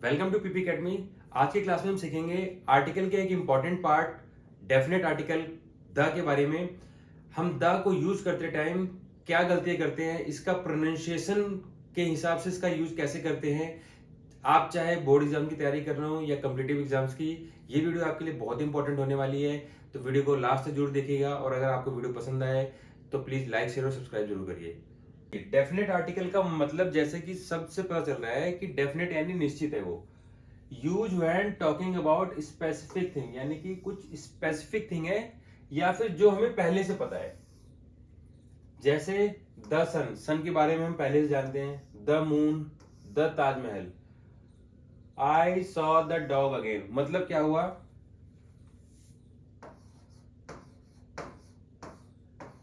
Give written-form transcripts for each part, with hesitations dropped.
Welcome to PP academy. आज की class में हम सीखेंगे आर्टिकल के एक important part definite article the के बारे में। हम द को यूज करते टाइम क्या गलतियां करते हैं, इसका प्रोनाउंसिएशन के हिसाब से इसका यूज कैसे करते हैं। आप चाहे बोर्ड एग्जाम की तैयारी कर रहे हो या कम्पिटिटिव एग्जाम्स की, ये वीडियो आपके लिए बहुत इंपॉर्टेंट होने वाली है। तो वीडियो को लास्ट तक जरूर देखिएगा और अगर आपको वीडियो पसंद आए तो प्लीज लाइक शेयर और सब्सक्राइब जरूर करिए। डेफिनेट आर्टिकल का मतलब जैसे कि सबसे पता चल रहा है कि डेफिनेट यानी निश्चित है। वो use when talking about specific thing, यानी कि कुछ स्पेसिफिक थिंग है या फिर जो हमें पहले से पता है। जैसे द सन, सन के बारे में हम पहले से जानते हैं। The moon, the Taj Mahal. I saw the dog again, मतलब क्या हुआ,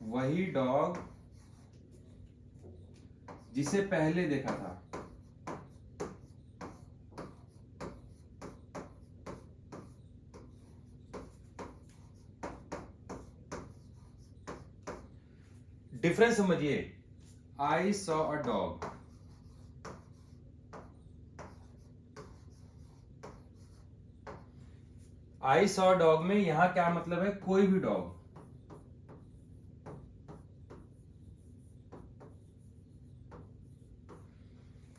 वही डॉग जिसे पहले देखा था। डिफरेंस समझिए, I saw a dog, I saw dog में यहां क्या मतलब है, कोई भी डॉग।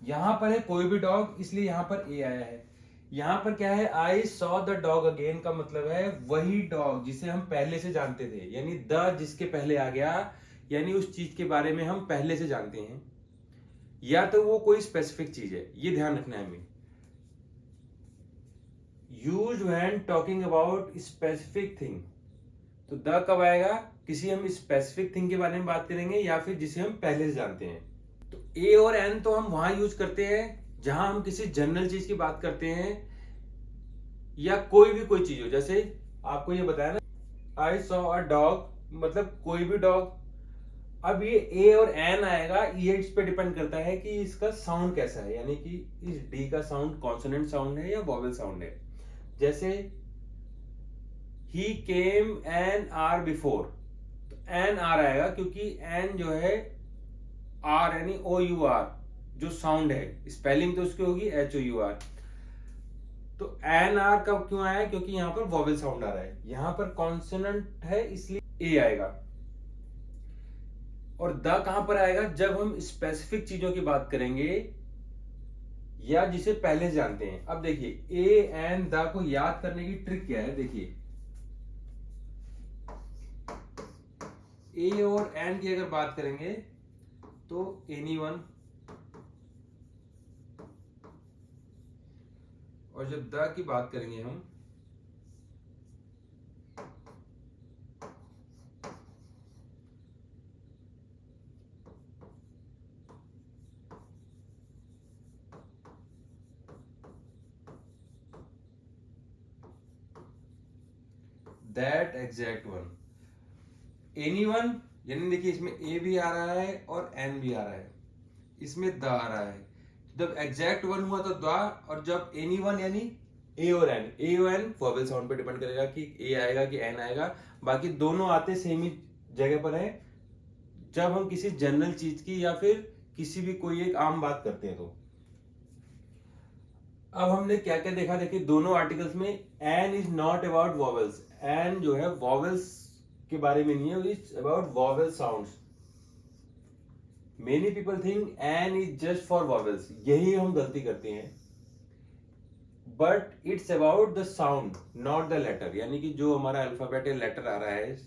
यहां पर है कोई भी डॉग, इसलिए यहां पर ए आया है। यहां पर क्या है, I saw the dog again का मतलब है वही डॉग जिसे हम पहले से जानते थे, यानी द जिसके पहले आ गया, यानी उस चीज के बारे में हम पहले से जानते हैं या तो वो कोई स्पेसिफिक चीज है। ये ध्यान रखना है हमें। Use when talking about specific thing, तो द कब आएगा, किसी हम स्पेसिफिक थिंग के बारे में बात करेंगे या फिर जिसे हम पहले से जानते हैं। तो ए और एन तो हम वहां यूज करते हैं जहां हम किसी जनरल चीज की बात करते हैं या कोई भी कोई चीज हो। जैसे आपको ये बताया ना, आई सॉ अ डॉग, मतलब कोई भी डॉग। अब ये ए और एन आएगा, ये इस पे डिपेंड करता है कि इसका साउंड कैसा है, यानी कि इस डी का साउंड कॉन्सोनेंट साउंड है या वॉवेल साउंड है। जैसे ही केम एन आर बिफोर, तो एन आर आएगा क्योंकि एन जो है आर यानी ओ यू आर जो साउंड है, स्पेलिंग तो उसकी होगी एच ओ यू आर। तो एन आर कब क्यों आया, क्योंकि यहां पर वॉवेल साउंड आ रहा है, यहां पर कॉन्सोनेंट है इसलिए ए आएगा। और द कहां पर आएगा, जब हम स्पेसिफिक चीजों की बात करेंगे या जिसे पहले जानते हैं। अब देखिए ए एन द को याद करने की ट्रिक क्या है, देखिए ए और एन की अगर बात करेंगे तो एनी वन, और जब द की बात करेंगे हम that exact one. Any one यानी देखिए इसमें ए भी आ रहा है और एन भी आ रहा है, इसमें द आ रहा है। जब एग्जैक्ट वन हुआ तो द, और जब एनी वन यानी ए और एन, ए और एन वोवेल साउंड पे डिपेंड करेगा कि ए आएगा कि एन आएगा। बाकी दोनों आते सेम ही जगह पर है जब हम किसी जनरल चीज की या फिर किसी भी कोई एक आम बात करते हैं। तो अब हमने क्या क्या देखा, देखिए दोनों आर्टिकल्स में an is not about vowels, an जो है वॉवेल्स के बारे में नहीं है, it's about vowel sounds. Many people think an is just for vowels, यही हम गलती करते हैं। But it's about the sound not the letter, यानी कि जो हमारा अल्फाबेट या लेटर आ रहा है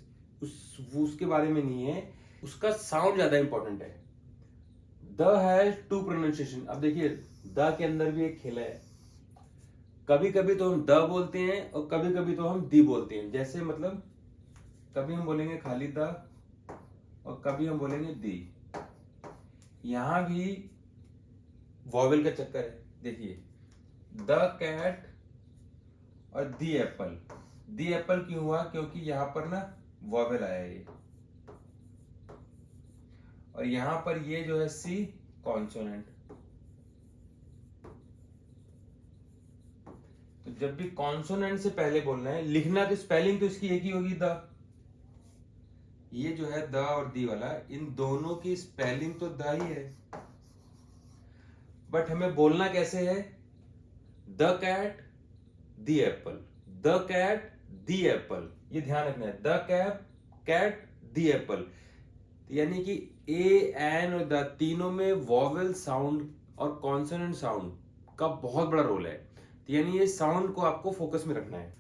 उसके बारे में नहीं है, उसका साउंड ज्यादा इंपॉर्टेंट है। The has to pronunciation. अब देखिए द के अंदर भी एक खेल है, कभी कभी तो हम द बोलते हैं और कभी कभी तो हम दी बोलते हैं। जैसे मतलब कभी हम बोलेंगे खाली द और कभी हम बोलेंगे दी, यहां भी वॉवेल का चक्कर है। देखिए द कैट और दी एप्पल, दी एप्पल क्यों हुआ, क्योंकि यहां पर ना वॉवेल आया ये, और यहां पर ये जो है सी कॉन्सोनेंट। तो जब भी कॉन्सोनेंट से पहले बोलना है, लिखना तो स्पेलिंग तो इसकी एक ही होगी द। ये जो है द और दी वाला, इन दोनों की स्पेलिंग तो द ही है, बट हमें बोलना कैसे है, the cat the apple, the cat the apple, ये ध्यान रखना है, द कैट द एप्पल। यानी कि ए एन और द तीनों में वॉवेल साउंड और कॉन्सोनेंट साउंड का बहुत बड़ा रोल है। तो यानी ये साउंड को आपको फोकस में रखना है।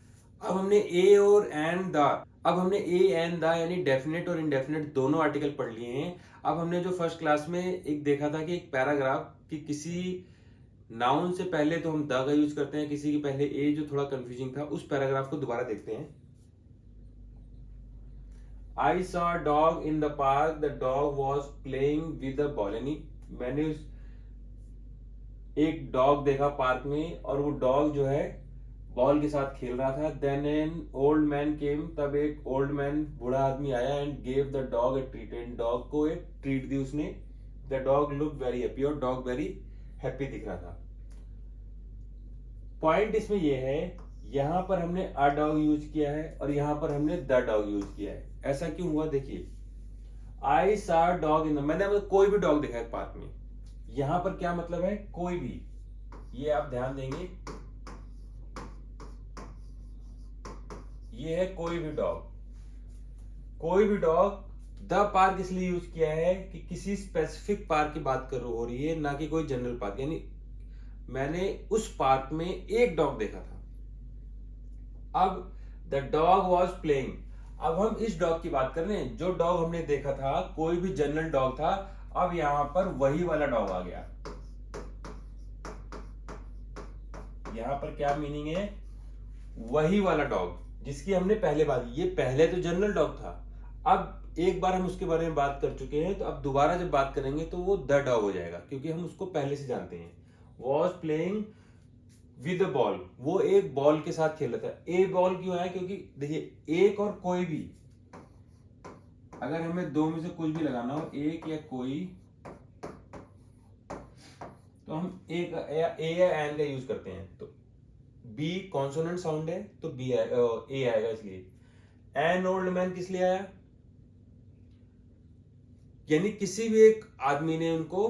अब हमने ए और एंड द अब हमने ए एंड द यानी डेफिनेट और इनडेफिनेट दोनों आर्टिकल पढ़ लिए हैं। अब हमने जो फर्स्ट क्लास में एक देखा था कि एक पैराग्राफ कि किसी नाउन से पहले तो हम द का यूज करते हैं, किसी के पहले ए, जो थोड़ा कंफ्यूजिंग था, उस पैराग्राफ को दोबारा देखते हैं। I saw a dog in the park. The dog was playing with the ball. यानी मैंने एक डॉग देखा पार्क में और वो डॉग जो है बॉल के साथ खेल रहा था। Then an old man came. तब एक ओल्ड मैन, बूढ़ा आदमी आया and gave the dog a treat. and dog को एक ट्रीट दी उसने। The dog looked very happy और डॉग वेरी हैप्पी दिख रहा था। पॉइंट इसमें यह है, यहां पर हमने अ डॉग यूज किया है और यहां पर हमने द डॉग यूज किया है। ऐसा क्यों हुआ? देखिए, आई सा डॉग इन द, मैंने कोई भी डॉग देखा है पार्क में। यहां पर क्या मतलब है? कोई भी। ये आप ध्यान देंगे, ये है कोई भी डॉग। कोई भी डॉग। द पार्क इसलिए यूज किया है कि किसी स्पेसिफिक पार्क की बात हो रही है, ना कि कोई जनरल पार्क। यानी मैंने उस पार्क में एक डॉग देखा था। अब द डॉग वॉज प्लेइंग, अब हम इस डॉग की बात कर रहे हैं। जो डॉग हमने देखा था कोई भी जनरल डॉग था, अब यहां पर वही वाला डॉग आ गया। यहां पर क्या मीनिंग है? वही वाला डॉग जिसकी हमने पहले बात की। ये पहले तो जनरल डॉग था, अब एक बार हम उसके बारे में बात कर चुके हैं, तो अब दोबारा जब बात करेंगे तो वो द डॉग हो जाएगा, क्योंकि हम उसको पहले से जानते हैं। वॉज प्लेइंग विद बॉल, वो एक बॉल के साथ खेल रहा था। ए बॉल क्यों आया? क्योंकि देखिए, एक और कोई भी, अगर हमें दो में से कुछ भी लगाना हो, एक या कोई, तो हम एक ए या एन का यूज करते हैं। तो बी कॉन्सोनेंट साउंड है तो बी ए आएगा, इसलिए। एन ओल्ड मैन किस लिए आया? यानी किसी भी एक आदमी ने उनको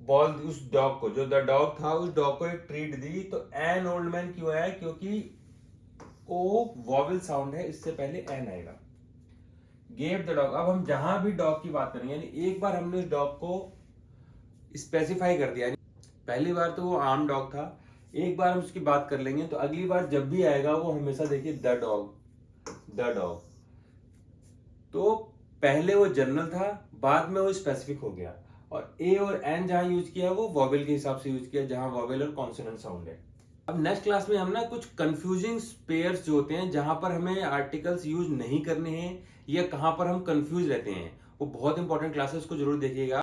बॉल, उस डॉग को, जो द डॉग था, उस डॉग को एक ट्रीट दी। तो एन ओल्ड मैन क्यों आया? क्योंकि ओ वॉवेल साउंड है, इससे पहले एन आएगा। गेव द डॉग, अब हम जहां भी डॉग की बात करेंगे, यानी एक बार हमने उस डॉग को स्पेसिफाई कर दिया। पहली बार तो वो आम डॉग था, एक बार हम उसकी बात कर लेंगे, तो अगली बार जब भी आएगा वो हमेशा देखिए द डॉग, द डॉग। तो पहले वो जनरल था, बाद में वो स्पेसिफिक हो गया। और ए और एन जहां यूज किया वो वॉवेल के हिसाब से यूज किया, जहां वॉवेल और कॉन्सोनेंट साउंड है। अब नेक्स्ट क्लास में हम ना कुछ कंफ्यूजिंग पेयर्स जो होते हैं, जहां पर हमें आर्टिकल्स यूज नहीं करने हैं या कहां पर हम कंफ्यूज रहते हैं, वो बहुत इंपॉर्टेंट क्लासेस को जरूर देखिएगा।